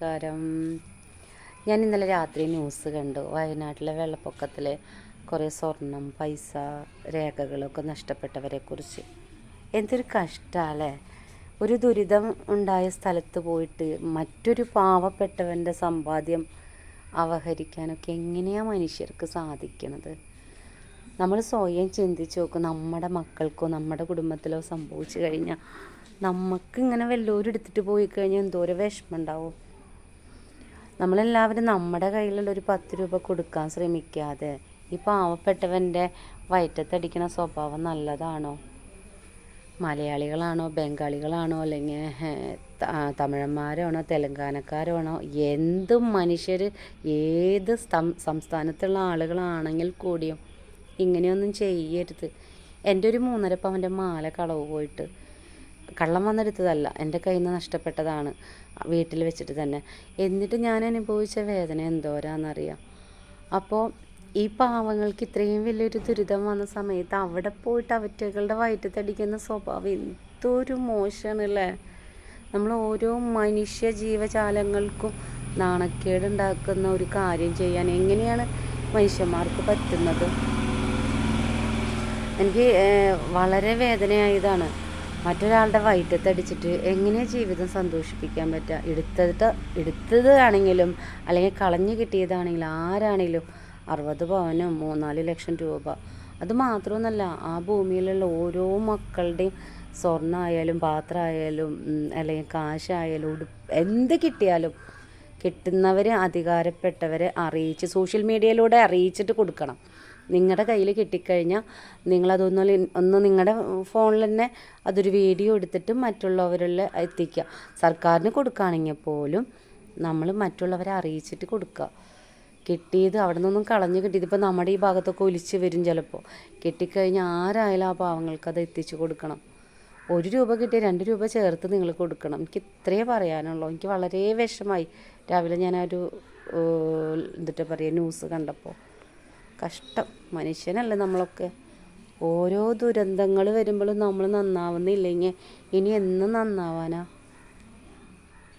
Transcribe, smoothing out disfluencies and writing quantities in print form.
നമസ്കാരം. ഞാൻ ഇന്നലെ രാത്രി ന്യൂസ് കണ്ടു. വയനാട്ടിലെ വെള്ളപ്പൊക്കത്തിൽ കുറേ സ്വർണം, പൈസ, രേഖകളൊക്കെ നഷ്ടപ്പെട്ടവരെക്കുറിച്ച്. എന്തൊരു കഷ്ടമല്ലേ. ഒരു ദുരിതം ഉണ്ടായ സ്ഥലത്ത് പോയിട്ട് മറ്റൊരു പാവപ്പെട്ടവൻ്റെ സമ്പാദ്യം അപഹരിക്കാനൊക്കെ എങ്ങനെയാണ് മനുഷ്യർക്ക് സാധിക്കുന്നത്? നമ്മൾ സ്വയം ചിന്തിച്ച് നോക്കും. നമ്മുടെ മക്കൾക്കോ നമ്മുടെ കുടുംബത്തിലോ സംഭവിച്ചു കഴിഞ്ഞാൽ നമുക്കിങ്ങനെ വല്ലവരും എടുത്തിട്ട് പോയി കഴിഞ്ഞാൽ എന്തോരം വിഷമം ഉണ്ടാവും. നമ്മളെല്ലാവരും നമ്മുടെ കയ്യിലുള്ള ഒരു 10 രൂപ കൊടുക്കാൻ ശ്രമിക്കാതെ ഈ പാവപ്പെട്ടവൻ്റെ വയറ്റത്തടിക്കുന്ന സ്വഭാവം നല്ലതാണോ? മലയാളികളാണോ, ബംഗാളികളാണോ, അല്ലെങ്കിൽ തമിഴന്മാരാണോ, തെലങ്കാനക്കാരാണോ, എന്ത് മനുഷ്യർ ഏത് സംസ്ഥാനത്തുള്ള ആളുകളാണെങ്കിൽ കൂടിയും ഇങ്ങനെയൊന്നും ചെയ്യരുത്. എൻ്റെ ഒരു 3.5 പവൻ്റെ മാല കളവ് പോയിട്ട്, കള്ളം വന്നെടുത്തതല്ല, എൻ്റെ കയ്യിൽ നിന്ന് നഷ്ടപ്പെട്ടതാണ്, വീട്ടിൽ വെച്ചിട്ട് തന്നെ. എന്നിട്ട് ഞാൻ അനുഭവിച്ച വേദന എന്തോരാന്നറിയാം. അപ്പോൾ ഈ പാവങ്ങൾക്ക് ഇത്രയും വലിയൊരു ദുരിതം വന്ന സമയത്ത് അവിടെ പോയിട്ട് അവറ്റകളുടെ വയറ്റത്തടിക്കുന്ന സ്വഭാവം എന്തൊരു മോശമാണല്ലേ. നമ്മൾ ഓരോ മനുഷ്യ ജീവജാലങ്ങൾക്കും നാണക്കേടുണ്ടാക്കുന്ന ഒരു കാര്യം ചെയ്യാൻ എങ്ങനെയാണ് മനുഷ്യന്മാർക്ക് പറ്റുന്നത്? എനിക്ക് വളരെ വേദനയായതാണ്. മറ്റൊരാളുടെ വയറ്റത്തടിച്ചിട്ട് എങ്ങനെയാണ് ജീവിതം സന്തോഷിപ്പിക്കാൻ പറ്റുക? എടുത്തത് ആണെങ്കിലും അല്ലെങ്കിൽ കളഞ്ഞു കിട്ടിയതാണെങ്കിലും ആരാണെങ്കിലും 60 പവനും 3-4 ലക്ഷം രൂപ. അത് മാത്രമൊന്നുമല്ല, ആ ഭൂമിയിലുള്ള ഓരോ മക്കളുടെയും സ്വർണ്ണമായാലും പാത്രമായാലും അല്ലെങ്കിൽ കാശായാലും എന്ത് കിട്ടിയാലും കിട്ടുന്നവരെ അധികാരപ്പെട്ടവരെ അറിയിച്ച് സോഷ്യൽ മീഡിയയിലൂടെ അറിയിച്ചിട്ട് കൊടുക്കണം. നിങ്ങളുടെ കയ്യിൽ കിട്ടിക്കഴിഞ്ഞാൽ നിങ്ങളതൊന്ന് നിങ്ങളുടെ ഫോണിൽ തന്നെ അതൊരു വീഡിയോ എടുത്തിട്ട് മറ്റുള്ളവരിൽ എത്തിക്കുക. സർക്കാരിന് കൊടുക്കുകയാണെങ്കിൽ പോലും നമ്മൾ മറ്റുള്ളവരെ അറിയിച്ചിട്ട് കൊടുക്കുക. കിട്ടിയത് അവിടെ നിന്നൊന്നും കളഞ്ഞ് കിട്ടിയത് ഇപ്പോൾ നമ്മുടെ ഈ ഭാഗത്തൊക്കെ ഒലിച്ച് വരും. ചിലപ്പോൾ കിട്ടിക്കഴിഞ്ഞാൽ ആരായാലും ആ പാവങ്ങൾക്ക് അത് എത്തിച്ചു കൊടുക്കണം. 1 രൂപ കിട്ടിയ 2 രൂപ ചേർത്ത് നിങ്ങൾ കൊടുക്കണം. എനിക്ക് ഇത്രയേ പറയാനുള്ളൂ. എനിക്ക് വളരെ വിഷമായി രാവിലെ ഞാനൊരു എന്നിട്ട് പറയുക ന്യൂസ് കണ്ടപ്പോൾ. കഷ്ടം. മനുഷ്യനല്ലേ നമ്മളൊക്കെ. ഓരോ ദുരന്തങ്ങൾ വരുമ്പോഴും നമ്മൾ നന്നാവുന്നില്ലെങ്കിൽ ഇനി എന്ന് നന്നാവാനാ?